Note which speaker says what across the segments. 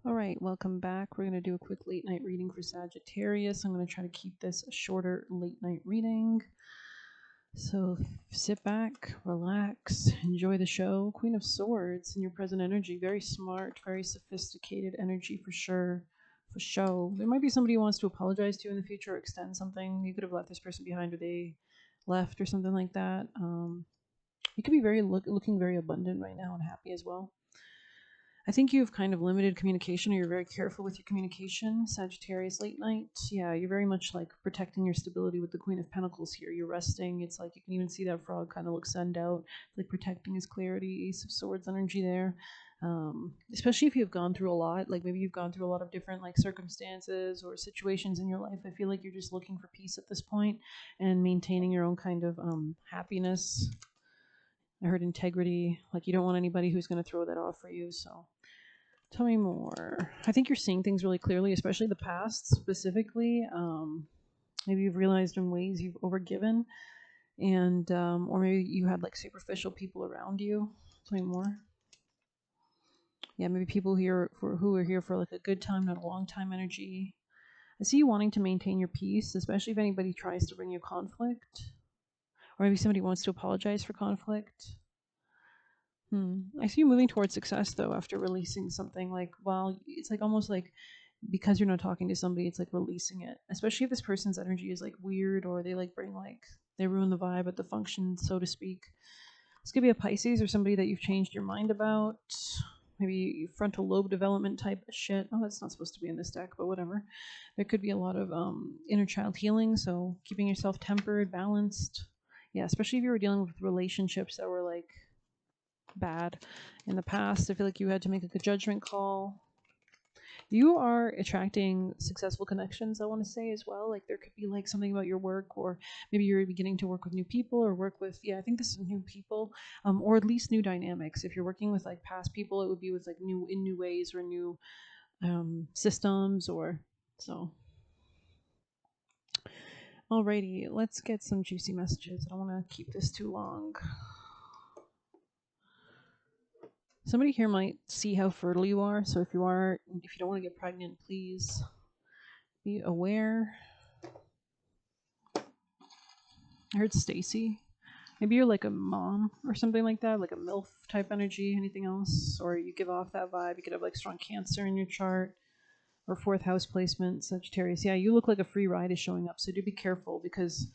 Speaker 1: All right, welcome back. We're going to do a quick late night reading for Sagittarius. I'm going to try to keep this a shorter late night reading. So sit back, relax, enjoy the show. Queen of Swords in your present energy. Very smart, very sophisticated energy for sure. For show. There might be somebody who wants to apologize to you in the future or extend something. You could have left this person behind or they left or something like that. You could be looking very abundant right now and happy as well. I think you have kind of limited communication, or you're very careful with your communication. Sagittarius late night. Yeah, you're very much like protecting your stability with the Queen of Pentacles here. You're resting. It's like you can even see that frog kind of look sunned out, like protecting his clarity. Ace of Swords energy there. Especially if you've gone through a lot, like maybe you've gone through a lot of different like circumstances or situations in your life. I feel like you're just looking for peace at this point and maintaining your own kind of happiness. I heard integrity, like you don't want anybody who's going to throw that off for you. So tell me more. I think you're seeing things really clearly, especially the past specifically. Maybe you've realized in ways you've overgiven, and or maybe you had like superficial people around you. Tell me more. Yeah, maybe people here who are here for like a good time, not a long time energy. I see you wanting to maintain your peace, especially if anybody tries to bring you conflict, or maybe somebody wants to apologize for conflict. I see you moving towards success though after releasing something. Like, well, it's like almost like because you're not talking to somebody, it's like releasing it. Especially if this person's energy is like weird or they like bring like they ruin the vibe at the function, so to speak. This could be a Pisces or somebody that you've changed your mind about. Maybe frontal lobe development type of shit. Oh, that's not supposed to be in this deck, but whatever. There could be a lot of inner child healing, so keeping yourself tempered, balanced. Yeah, especially if you were dealing with relationships that were like bad in the past. I feel like you had to make like a judgment call. You are attracting successful connections, I want to say as well. Like there could be like something about your work, or maybe you're beginning to work with new people or work with, yeah, I think this is new people, or at least new dynamics. If you're working with like past people, it would be with like new ways or new systems or so. Alrighty, let's get some juicy messages. I don't want to keep this too long. Somebody here might see how fertile you are, so if you don't want to get pregnant, please be aware. I heard Stacy. Maybe you're like a mom or something like that, like a MILF type energy. Anything else? Or you give off that vibe. You could have like strong Cancer in your chart or fourth house placement, Sagittarius. Yeah, you look like a free ride is showing up. So do be careful because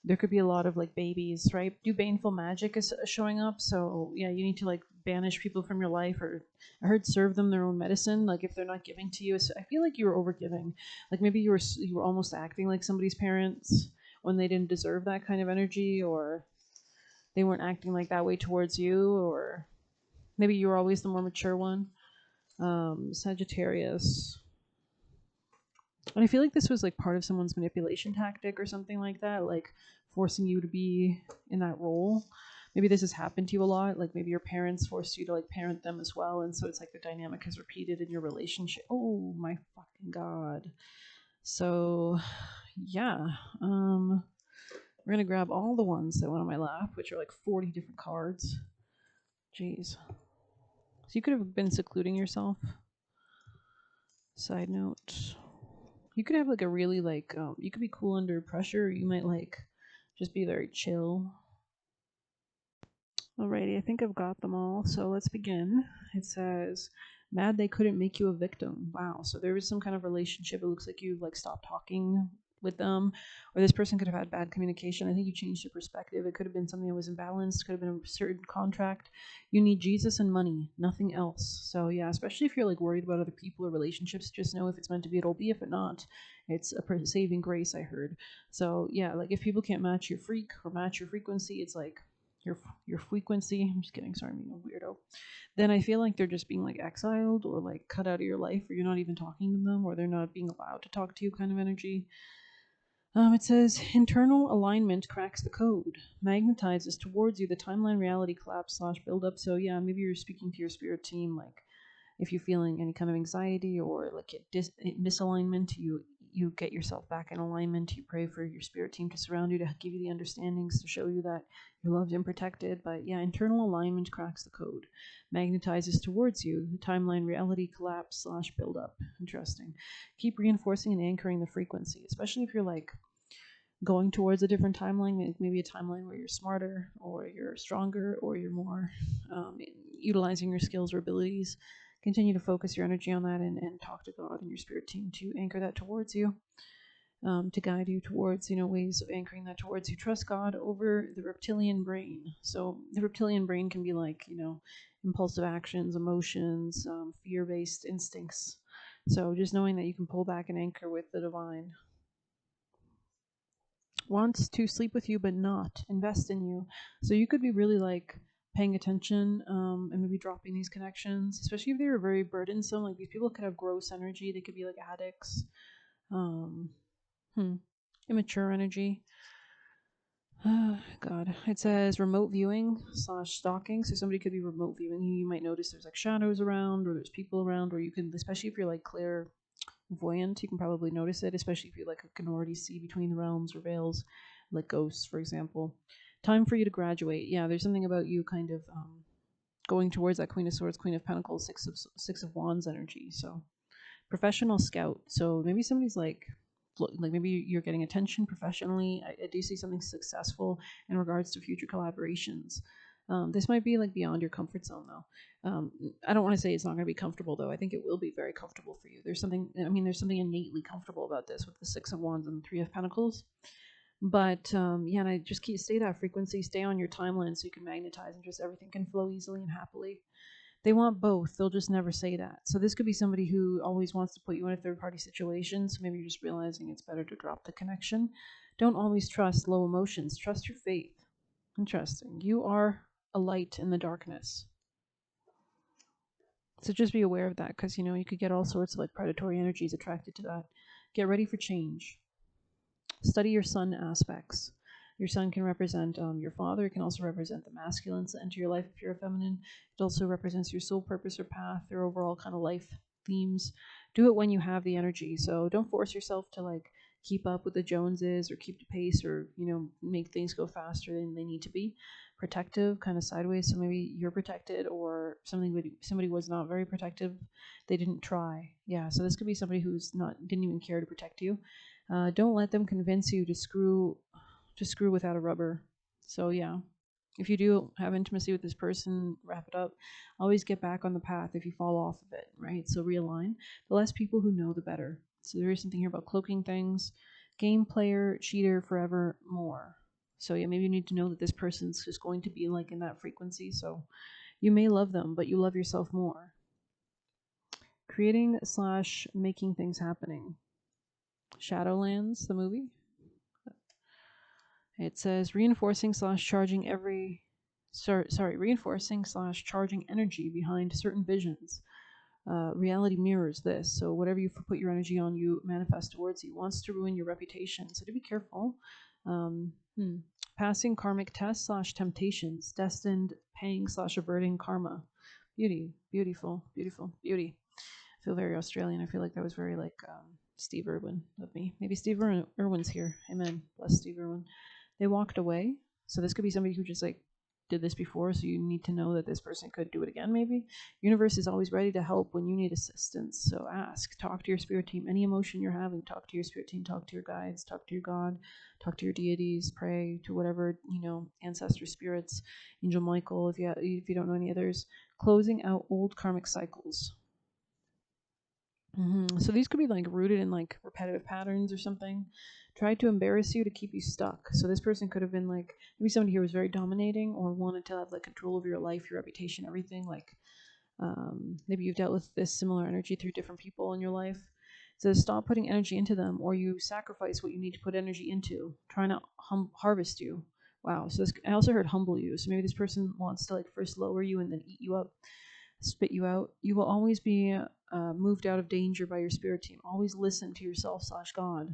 Speaker 1: there could be a lot of like babies, right? Do baneful magic is showing up. So yeah, you need to like banish people from your life, or I heard serve them their own medicine. Like if they're not giving to you, so I feel like you were overgiving. Like maybe you were almost acting like somebody's parents when they didn't deserve that kind of energy, or they weren't acting like that way towards you, or maybe you were always the more mature one. Sagittarius. And I feel like this was like part of someone's manipulation tactic or something like that, like forcing you to be in that role. Maybe this has happened to you a lot. Like maybe your parents forced you to like parent them as well, and so it's like the dynamic has repeated in your relationship. Oh my fucking god. So yeah, we're gonna grab all the ones that went on my lap, which are like 40 different cards. Jeez. So you could have been secluding yourself. Side note. You could have like a really like you could be cool under pressure, or you might like just be very chill. Alrighty, I think I've got them all. So let's begin. It says, mad they couldn't make you a victim. Wow. So there was some kind of relationship. It looks like you've like stopped talking with them, or this person could have had bad communication. I think you changed your perspective. It could have been something that was imbalanced, could have been a certain contract. You need Jesus and money, nothing else. So yeah, especially if you're like worried about other people or relationships, just know if it's meant to be, it'll be. If it not, it's a saving grace, I heard. So yeah, like if people can't match your freak or match your frequency, it's like your frequency. I'm just kidding, sorry, I'm being a weirdo. Then I feel like they're just being like exiled or like cut out of your life, or you're not even talking to them, or they're not being allowed to talk to you, kind of energy. It says internal alignment cracks the code, magnetizes towards you the timeline reality collapse / buildup. So yeah, maybe you're speaking to your spirit team, like if you're feeling any kind of anxiety or like misalignment, you get yourself back in alignment. You pray for your spirit team to surround you, to give you the understandings, to show you that you're loved and protected. But yeah, internal alignment cracks the code, magnetizes towards you. Timeline reality collapse / build up. Interesting. Keep reinforcing and anchoring the frequency, especially if you're like going towards a different timeline, maybe a timeline where you're smarter or you're stronger or you're more utilizing your skills or abilities. Continue to focus your energy on that, and talk to God and your spirit team to anchor that towards you, to guide you towards, ways of anchoring that towards you. Trust God over the reptilian brain. So the reptilian brain can be like, impulsive actions, emotions, fear-based instincts. So just knowing that you can pull back and anchor with the divine. Wants to sleep with you but not invest in you. So you could be really like paying attention, and maybe dropping these connections, especially if they were very burdensome. Like these people could have gross energy. They could be like addicts, immature energy. God, it says remote viewing / stalking. So somebody could be remote viewing you. You might notice there's like shadows around, or there's people around, or you can, especially if you're like clairvoyant, you can probably notice it, especially if you like can already see between the realms or veils, like ghosts, for example. Time for you to graduate. Yeah, there's something about you kind of going towards that Queen of Swords, Queen of Pentacles, Six of Wands energy. So professional scout. So maybe somebody's like maybe you're getting attention professionally. I do see something successful in regards to future collaborations. This might be like beyond your comfort zone, though. I don't want to say it's not going to be comfortable, though. I think it will be very comfortable for you. There's something innately comfortable about this with the Six of Wands and the Three of Pentacles. But yeah, and I just stay that frequency, stay on your timeline so you can magnetize and just everything can flow easily and happily. They want both. They'll just never say that. So this could be somebody who always wants to put you in a third-party situation. So maybe you're just realizing it's better to drop the connection. Don't always trust low emotions. Trust your faith. Interesting. You are a light in the darkness. So just be aware of that, because you could get all sorts of like predatory energies attracted to that. Get ready for change. Study your sun aspects. Your sun can represent your father. It can also represent the masculines that enter your life if you're a feminine. It also represents your soul purpose or path, or overall kind of life themes. Do it when you have the energy. So don't force yourself to like keep up with the Joneses or keep the pace, or make things go faster than they need to be. Protective, kind of sideways. So maybe you're protected, or somebody was not very protective. They didn't try. Yeah. So this could be somebody didn't even care to protect you. Don't let them convince you to screw without a rubber. So yeah, if you do have intimacy with this person, wrap it up. Always get back on the path if you fall off of it, right? So realign. The less people who know, the better. So there is something here about cloaking things. Game player, cheater, forever more. So yeah, maybe you need to know that this person's just going to be like in that frequency. So you may love them, but you love yourself more. Creating / making things happening. Shadowlands, the movie. It says reinforcing / charging reinforcing / charging energy behind certain visions. Reality mirrors this. So whatever you put your energy on, you manifest towards you. Wants to ruin your reputation. So to be careful. Passing karmic tests / temptations. Destined paying / averting karma. Beauty. Beautiful. Beautiful. Beauty. I feel very Australian. I feel like that was very like Steve Irwin of me. Maybe Steve Irwin's here. Amen. Bless Steve Irwin. They walked away. So this could be somebody who just like did this before. So you need to know that this person could do it again, maybe. Universe is always ready to help when you need assistance. So ask, talk to your spirit team. Any emotion you're having, talk to your spirit team, talk to your guides, talk to your God, talk to your deities, pray to whatever, ancestor spirits, Angel Michael, if you don't know any others. Closing out old karmic cycles. So these could be like rooted in like repetitive patterns or something. Tried to embarrass you to keep you stuck. So this person could have been like, maybe somebody here was very dominating or wanted to have like control over your life, your reputation, everything. Like maybe you've dealt with this similar energy through different people in your life. So stop putting energy into them, or you sacrifice what you need to put energy into, trying to harvest you. Wow. So I also heard humble you. So maybe this person wants to like first lower you and then eat you up, spit you out. You will always be moved out of danger by your spirit team. Always listen to yourself / God.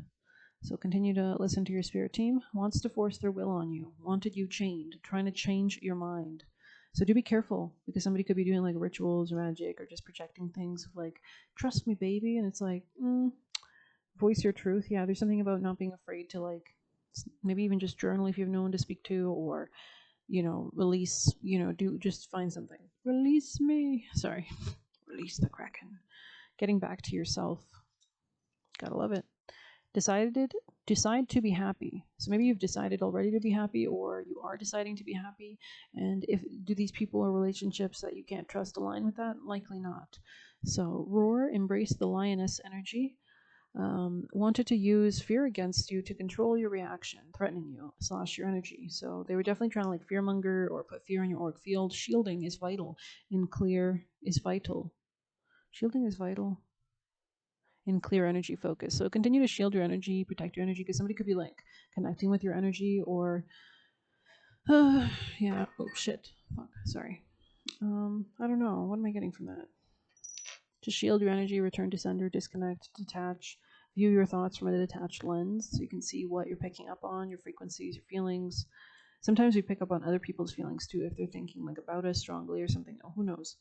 Speaker 1: So continue to listen to your spirit team. Wants to force their will on you. Wanted you chained. Trying to change your mind. So do be careful, because somebody could be doing like rituals or magic or just projecting things of like, trust me, baby. And it's like, voice your truth. Yeah, there's something about not being afraid to like maybe even just journal if you have no one to speak to, or release, do just find something. Release me. Sorry. Release the Kraken. Getting back to yourself. Gotta love it. Decide to be happy. So maybe you've decided already to be happy, or you are deciding to be happy. And if do these people or relationships that you can't trust align with that? Likely not. So roar, embrace the lioness energy. Wanted to use fear against you to control your reaction, threatening you, slash your energy. So they were definitely trying to like fearmonger or put fear in your auric field. Shielding is vital, and clear is vital. Shielding is vital in clear energy focus. So continue to shield your energy, protect your energy, because somebody could be like connecting with your energy, or yeah. Oh shit. Fuck. Sorry. I don't know. What am I getting from that? To shield your energy, return to sender, disconnect, detach, view your thoughts from a detached lens so you can see what you're picking up on, your frequencies, your feelings. Sometimes we pick up on other people's feelings too if they're thinking like about us strongly or something. Oh, who knows?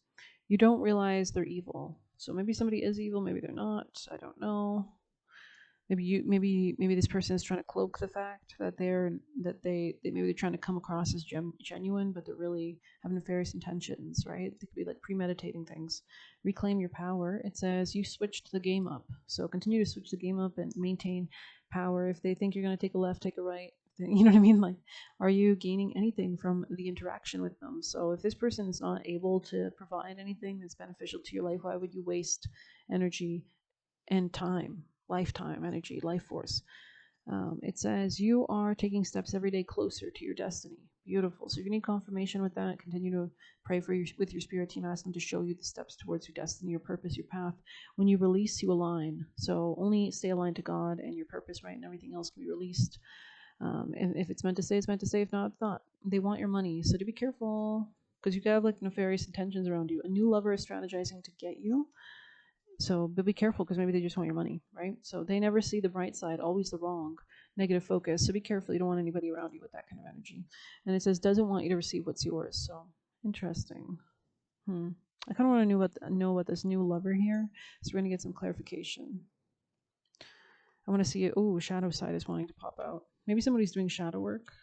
Speaker 1: You don't realize they're evil. So maybe somebody is evil, maybe they're not. I don't know. Maybe this person is trying to cloak the fact that they maybe they're trying to come across as genuine, but they're really have nefarious intentions, right? They could be like premeditating things. Reclaim your power. It says you switched the game up, so continue to switch the game up and maintain power. If they think you're going to take a left, take a right. You know what I mean? Like, are you gaining anything from the interaction with them? So if this person is not able to provide anything that's beneficial to your life, why would you waste energy and time, lifetime energy, life force? It says you are taking steps every day closer to your destiny. Beautiful. So if you need confirmation with that, continue to pray with your spirit team. Ask them to show you the steps towards your destiny, your purpose, your path. When you release, you align. So only stay aligned to God and your purpose, right? And everything else can be released. And if it's meant to stay, it's meant to stay. If not, it's not. They want your money, so to be careful, because you could have like nefarious intentions around you. A new lover is strategizing to get you. So, but be careful, because maybe they just want your money, right? So they never see the bright side, always the wrong, negative focus. So be careful. You don't want anybody around you with that kind of energy. And it says doesn't want you to receive what's yours. So interesting. I kind of want to know about this new lover here. So we're gonna get some clarification. I want to see it. Oh, shadow side is wanting to pop out. Maybe somebody's doing shadow work.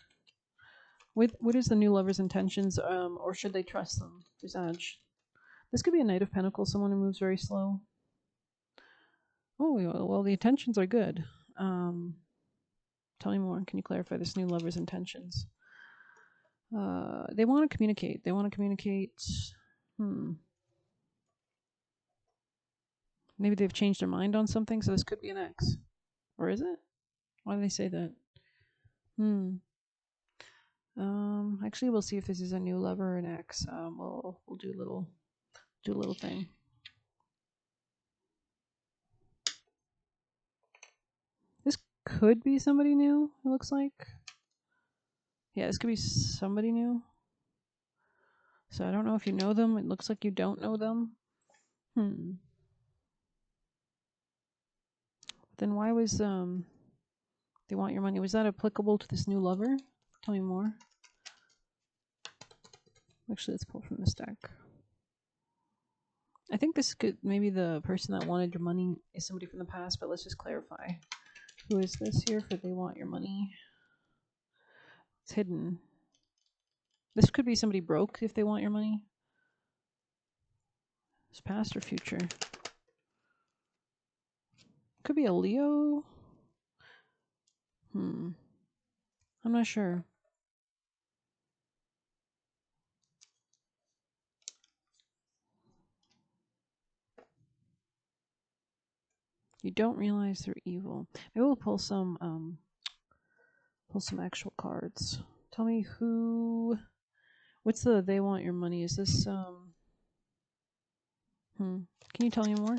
Speaker 1: What is the new lover's intentions, or should they trust them? Visage. This could be a Knight of Pentacles, someone who moves very slow. Oh, well, the intentions are good. Tell me more. Can you clarify this new lover's intentions? They want to communicate. They want to communicate. Maybe they've changed their mind on something, so this could be an ex. Or is it? Why do they say that? Actually, we'll see if this is a new lover or an ex. We'll do a little thing. This could be somebody new, it looks like. Yeah, this could be somebody new. So I don't know if you know them. It looks like you don't know them. Then why was they want your money? Was that applicable to this new lover? Tell me more. Actually, let's pull from this deck. I think this could, maybe the person that wanted your money is somebody from the past, but let's just clarify. Who is this here for they want your money? It's hidden. This could be somebody broke if they want your money. It's past or future. Could be a Leo. I'm not sure. You don't realize they're evil. Maybe we'll pull some actual cards. Tell me who. What's the they want your money? Is this Can you tell me more?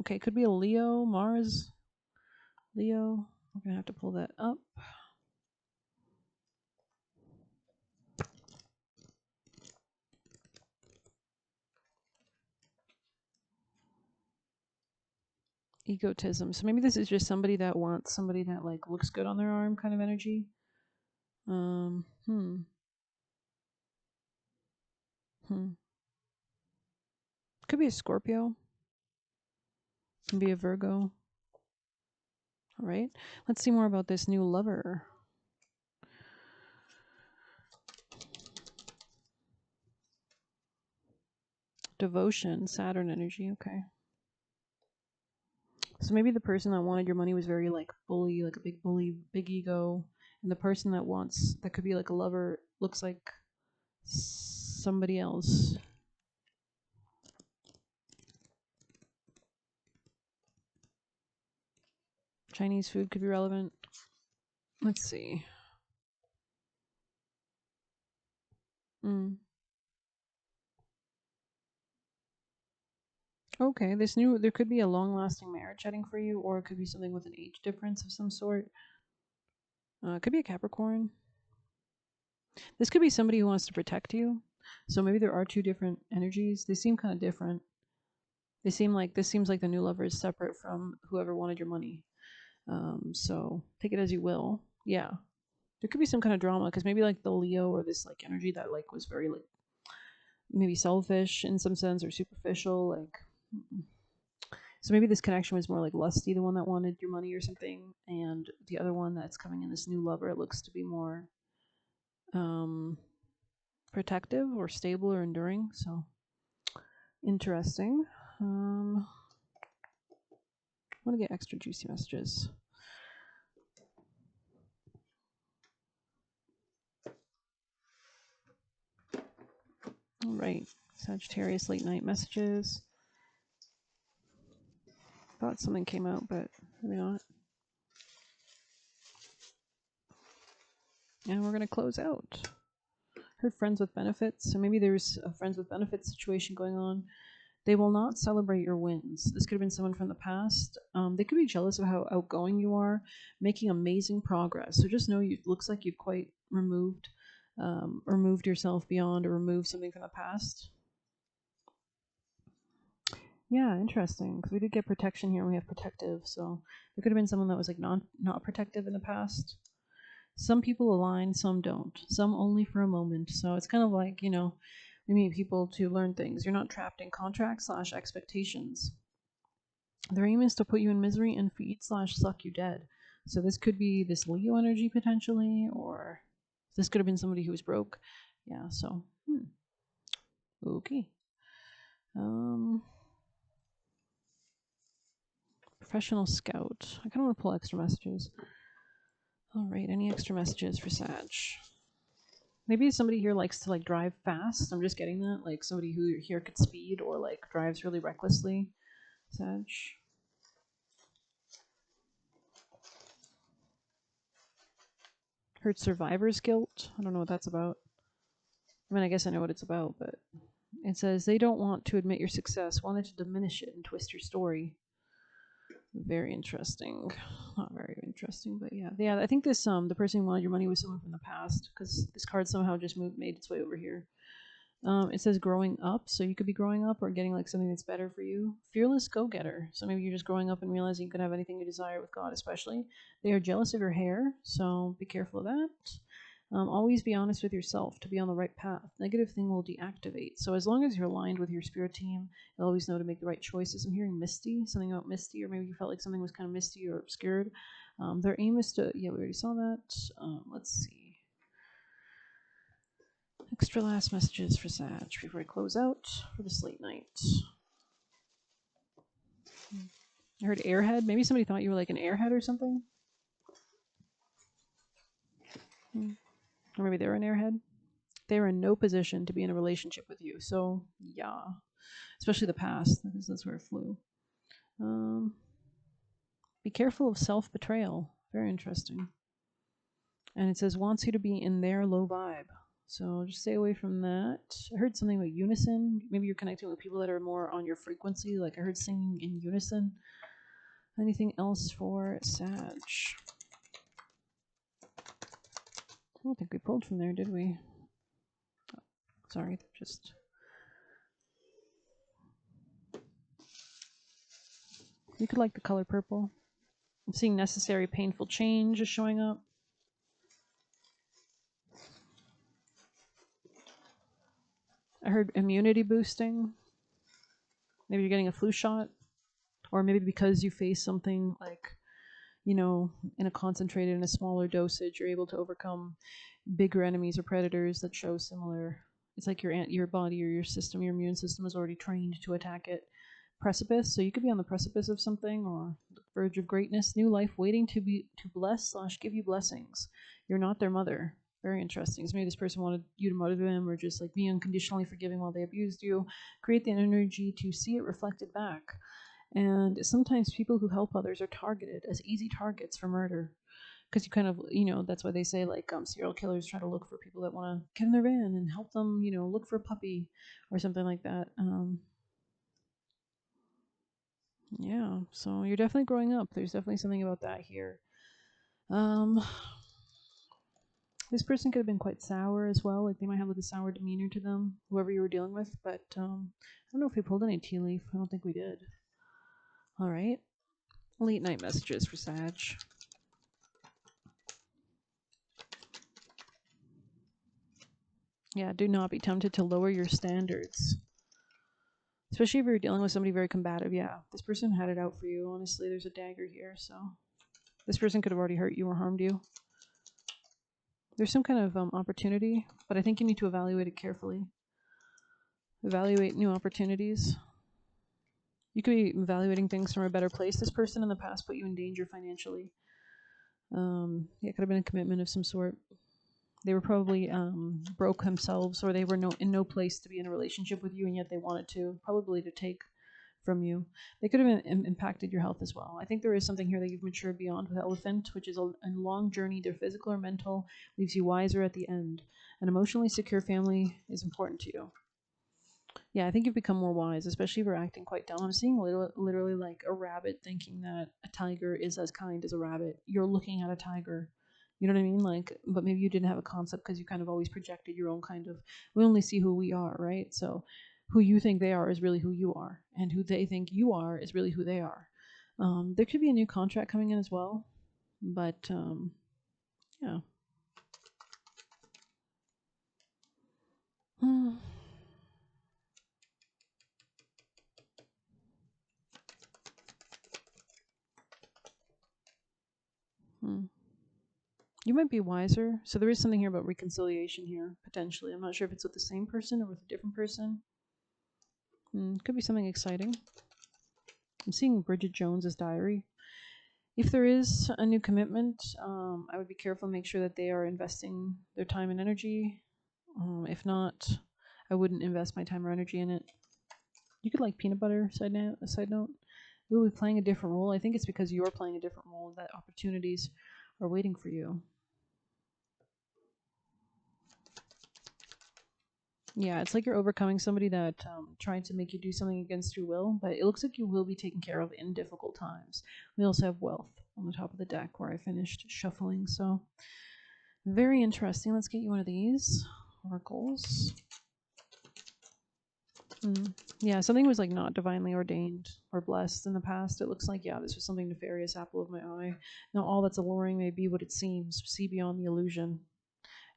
Speaker 1: Okay, could be a Leo, Mars. Leo. We're gonna have to pull that up. Egotism. So maybe this is just somebody that wants somebody that like looks good on their arm kind of energy. Could be a Scorpio. Can be a Virgo. All right. Let's see more about this new lover. Devotion, Saturn energy. Okay. So maybe the person that wanted your money was very like bully, like a big bully, big ego. And the person that could be like a lover looks like somebody else. Chinese food could be relevant. Let's see. Okay, there could be a long-lasting marriage heading for you, or it could be something with an age difference of some sort. It could be a Capricorn. This could be somebody who wants to protect you. So maybe there are two different energies. They seem kind of different. This seems like the new lover is separate from whoever wanted your money. So take it as you will. Yeah, there could be some kind of drama because maybe like the Leo or this like energy that like was very like maybe selfish in some sense or superficial. So maybe this connection was more like lusty, the one that wanted your money or something, and the other one that's coming in, this new lover, it looks to be more protective or stable or enduring. So interesting. I want to get extra juicy messages. All right, Sagittarius late night messages. Thought something came out, but maybe not. And we're going to close out. Heard friends with benefits. So maybe there's a friends with benefits situation going on. They will not celebrate your wins. This could have been someone from the past. They could be jealous of how outgoing you are, making amazing progress. So just know it looks like you've quite removed or moved yourself beyond or removed something from the past. Yeah, interesting. Because we did get protection here and we have protective. So there could have been someone that was like not protective in the past. Some people align, some don't. Some only for a moment. So it's kind of like, we meet people to learn things. You're not trapped in contracts/expectations. Their aim is to put you in misery and feed/suck you dead. So this could be this Leo energy potentially, or this could have been somebody who was broke. Yeah, so okay. Professional scout. I kind of want to pull extra messages. All right, any extra messages for Sag? Maybe somebody here likes to like drive fast. I'm just getting that, like somebody who here could speed or like drives really recklessly. Sag. Heard survivor's guilt. I don't know what that's about. I mean, I guess I know what it's about, but it says they don't want to admit your success, wanted to diminish it and twist your story. Very interesting. Not very interesting, but yeah. Yeah, I think this the person who wanted your money was someone from the past because this card somehow just made its way over here. It says growing up, so you could be growing up or getting like something that's better for you. Fearless go-getter. So maybe you're just growing up and realizing you can have anything you desire with God, especially. They are jealous of your hair, so be careful of that. Always be honest with yourself to be on the right path. Negative thing will deactivate. So as long as you're aligned with your spirit team, you'll always know to make the right choices. I'm hearing misty, something about misty, or maybe you felt like something was kind of misty or obscured. Their aim is to, yeah, we already saw that. Let's see. Extra last messages for Sag before I close out for this late night. I heard airhead. Maybe somebody thought you were like an airhead or something. Or maybe they're an airhead. They're in no position to be in a relationship with you. So, yeah. Especially the past, because that's where it flew. Be careful of self-betrayal. Very interesting. And it says wants you to be in their low vibe. So just stay away from that. I heard something about unison. Maybe you're connecting with people that are more on your frequency. Like I heard singing in unison. Anything else for Sag? I don't think we pulled from there, did we? Oh, sorry, just... You could like the color purple. I'm seeing necessary painful change is showing up. I heard immunity boosting. Maybe you're getting a flu shot. Or maybe because you face something like, you know, in a concentrated in a smaller dosage, you're able to overcome bigger enemies or predators that show similar. It's like your body or your system, your immune system is already trained to attack it. Precipice. So you could be on the precipice of something or the verge of greatness, new life waiting to bless slash give you blessings. You're not their mother. Very interesting. So maybe this person wanted you to mother them or just like be unconditionally forgiving while they abused you. Create the energy to see it reflected back. And sometimes people who help others are targeted as easy targets for murder. Because you kind of, that's why they say like serial killers try to look for people that want to get in their van and help them, look for a puppy or something like that. Yeah, so you're definitely growing up. There's definitely something about that here. Um, this person could have been quite sour as well. Like they might have like a sour demeanor to them, whoever you were dealing with. But I don't know if we pulled any tea leaf. I don't think we did. All right, late night messages for Sag. Yeah, do not be tempted to lower your standards. Especially if you're dealing with somebody very combative. Yeah, this person had it out for you. Honestly, there's a dagger here, so this person could have already hurt you or harmed you. There's some kind of opportunity, but I think you need to evaluate it carefully. Evaluate new opportunities. You could be evaluating things from a better place. This person in the past put you in danger financially. Yeah, it could have been a commitment of some sort. They were probably broke themselves, or they were in no place to be in a relationship with you, and yet they wanted to, probably to take from you. They could have impacted your health as well. I think there is something here that you've matured beyond with Elephant, which is a long journey, either physical or mental, leaves you wiser at the end. An emotionally secure family is important to you. Yeah, I think you've become more wise, especially if you're acting quite dumb. I'm seeing literally like a rabbit thinking that a tiger is as kind as a rabbit. You're looking at a tiger. You know what I mean? Like, but maybe you didn't have a concept because you kind of always projected your own kind of. We only see who we are, right? So, who you think they are is really who you are, and who they think you are is really who they are. There could be a new contract coming in as well, but yeah. Hmm. You might be wiser. So there is something here about reconciliation here, potentially. I'm not sure if it's with the same person or with a different person. Could be something exciting. I'm seeing Bridget Jones's diary. If there is a new commitment, I would be careful and make sure that they are investing their time and energy. If not, I wouldn't invest my time or energy in it. You could like peanut butter, side note. We'll be playing a different role. I think it's because you're playing a different role that opportunities are waiting for you. Yeah, it's like you're overcoming somebody that trying to make you do something against your will, but it looks like you will be taken care of in difficult times. We also have wealth on the top of the deck where I finished shuffling, so very interesting. Let's get you one of these oracles. Yeah, something was like not divinely ordained or blessed in the past. It looks like, yeah, this was something nefarious, apple of my eye. Now, all that's alluring may be what it seems. See beyond the illusion.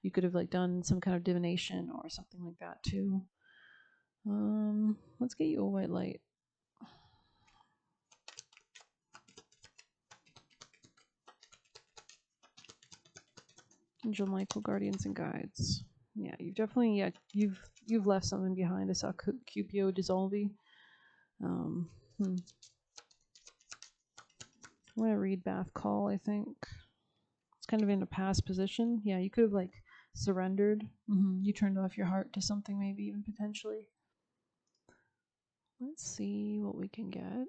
Speaker 1: You could have like done some kind of divination or something like that too. Let's get you a white light. Angel Michael, guardians and guides. Yeah, you've definitely you've left something behind. I saw Cupio dissolve. I'm gonna read Bath Call. I think it's kind of in a past position. Yeah, you could have like surrendered. You turned off your heart to something, maybe even potentially. Let's see what we can get.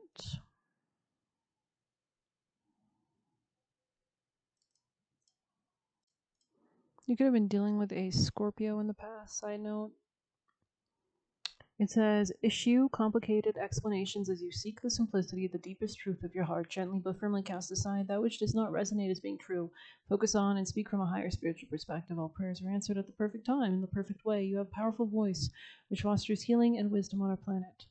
Speaker 1: You could have been dealing with a Scorpio in the past. Side note. It says, issue complicated explanations as you seek the simplicity of the deepest truth of your heart. Gently but firmly cast aside that which does not resonate as being true. Focus on and speak from a higher spiritual perspective. All prayers are answered at the perfect time, in the perfect way. You have a powerful voice, which fosters healing and wisdom on our planet.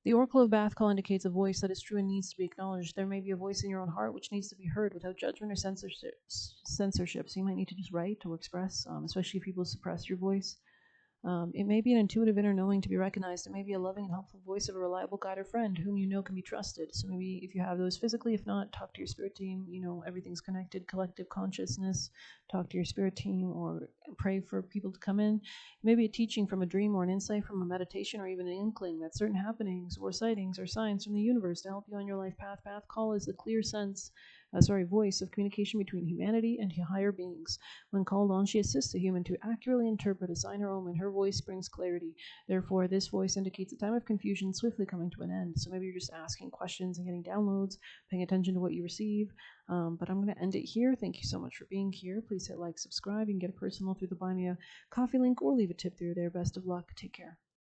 Speaker 1: The Oracle of Bath Call indicates a voice that is true and needs to be acknowledged. There may be a voice in your own heart which needs to be heard without judgment or censorship. So you might need to just write or express, especially if people suppress your voice. It may be an intuitive inner knowing to be recognized. It may be a loving and helpful voice of a reliable guide or friend whom you know can be trusted. So maybe if you have those physically, if not, talk to your spirit team. You know, everything's connected, collective consciousness. Talk to your spirit team or pray for people to come in. Maybe a teaching from a dream or an insight from a meditation or even an inkling that certain happenings or sightings or signs from the universe to help you on your life path. Path call is the clear voice of communication between humanity and higher beings. When called on, she assists the human to accurately interpret a sign or omen. Her voice brings clarity. Therefore, this voice indicates a time of confusion swiftly coming to an end. So maybe you're just asking questions and getting downloads, paying attention to what you receive. But I'm going to end it here. Thank you so much for being here. Please hit like, subscribe. You can get a personal through the Buy Me a Coffee link or leave a tip through there. Best of luck. Take care.